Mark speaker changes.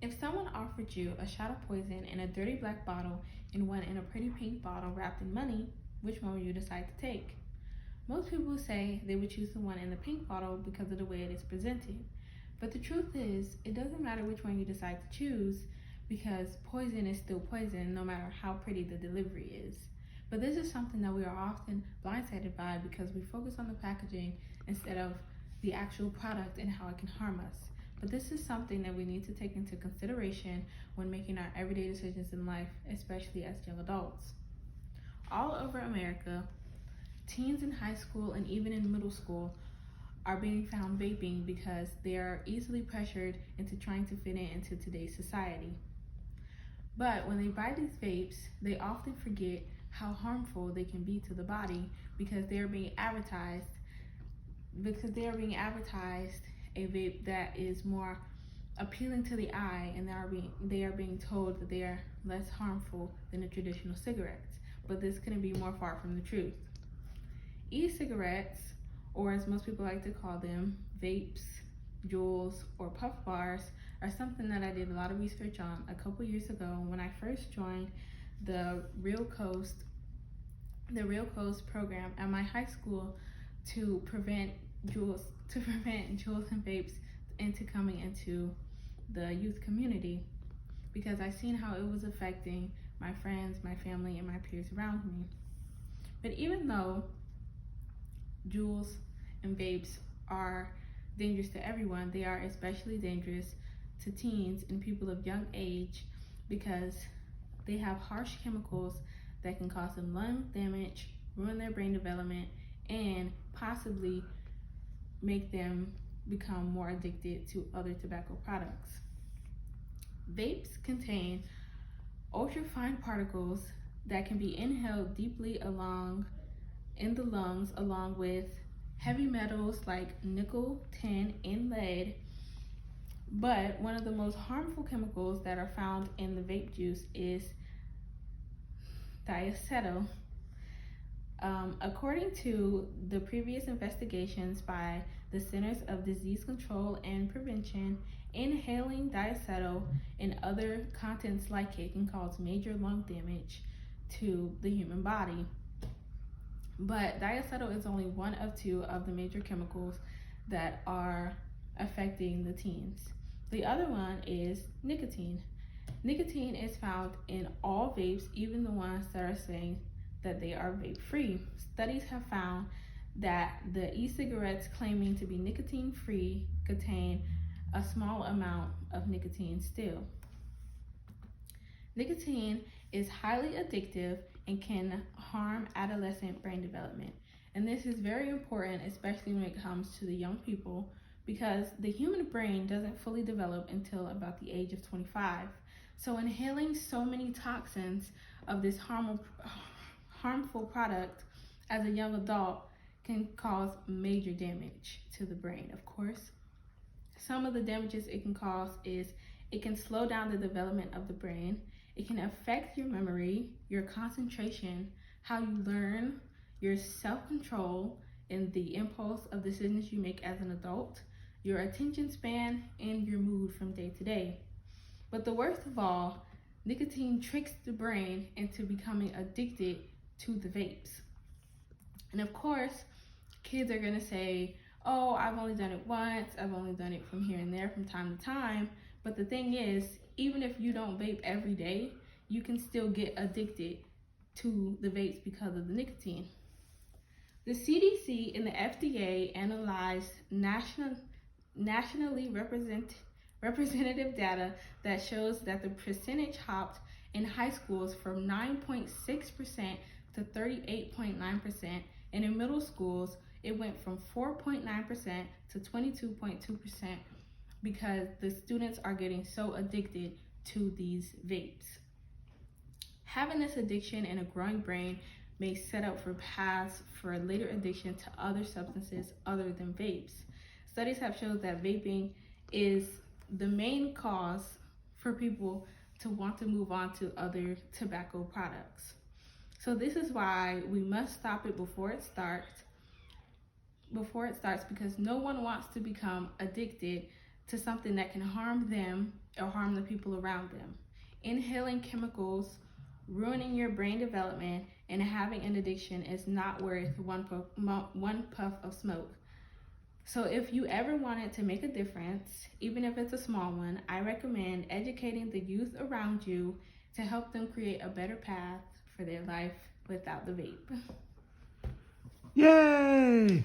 Speaker 1: If someone offered you a shot of poison in a dirty black bottle and one in a pretty pink bottle wrapped in money, which one would you decide to take? Most people say they would choose the one in the pink bottle because of the way it is presented. But the truth is, it doesn't matter which one you decide to choose because poison is still poison no matter how pretty the delivery is. But this is something that we are often blindsided by because we focus on the packaging instead of the actual product and how it can harm us. But this is something that we need to take into consideration when making our everyday decisions in life, especially as young adults. All over America, teens in high school and even in middle school are being found vaping because they are easily pressured into trying to fit into today's society. But when they buy these vapes, they often forget how harmful they can be to the body because they are being advertised a vape that is more appealing to the eye, and they are being told that they are less harmful than the traditional cigarettes. But this couldn't be more far from the truth. E-cigarettes, or as most people like to call them, vapes, Juuls, or puff bars, are something that I did a lot of research on a couple years ago when I first joined the Real Coast program at my high school to prevent Juuls and vapes into coming into the youth community, because I seen how it was affecting my friends, my family, and my peers around me. But even though Juuls and vapes are dangerous to everyone, they are especially dangerous to teens and people of young age because they have harsh chemicals that can cause them lung damage, ruin their brain development, and possibly make them become more addicted to other tobacco products. Vapes contain ultrafine particles that can be inhaled deeply in the lungs, along with heavy metals like nickel, tin, and lead. But one of the most harmful chemicals that are found in the vape juice is diacetyl. According to the previous investigations by the Centers of Disease Control and Prevention, inhaling diacetyl and other contents like it can cause major lung damage to the human body. But diacetyl is only one of two of the major chemicals that are affecting the teens. The other one is nicotine. Nicotine is found in all vapes, even the ones that are saying that they are vape free. Studies have found that the e-cigarettes claiming to be nicotine free contain a small amount of nicotine still. Nicotine is highly addictive and can harm adolescent brain development. And this is very important, especially when it comes to the young people, because the human brain doesn't fully develop until about the age of 25. So inhaling so many toxins of this harmful product as a young adult can cause major damage to the brain, of course. Some of the damages it can cause is it can slow down the development of the brain. It can affect your memory, your concentration, how you learn, your self-control, and the impulse of decisions you make as an adult, your attention span, and your mood from day to day. But the worst of all, nicotine tricks the brain into becoming addicted to the vapes. And of course, kids are gonna say, oh, I've only done it once, I've only done it from here and there from time to time. But the thing is, even if you don't vape every day, you can still get addicted to the vapes because of the nicotine. The CDC and the FDA analyzed nationally representative data that shows that the percentage hopped in high schools from 9.6% to 38.9%, and in middle schools it went from 4.9% to 22.2% because the students are getting so addicted to these vapes. Having this addiction and a growing brain may set up for paths for later addiction to other substances other than vapes. Studies have shown that vaping is the main cause for people to want to move on to other tobacco products. So this is why we must stop it before it starts, because no one wants to become addicted to something that can harm them or harm the people around them. Inhaling chemicals, ruining your brain development, and having an addiction is not worth one puff of smoke. So if you ever wanted to make a difference, even if it's a small one, I recommend educating the youth around you to help them create a better path for their life without the vape.
Speaker 2: Yay!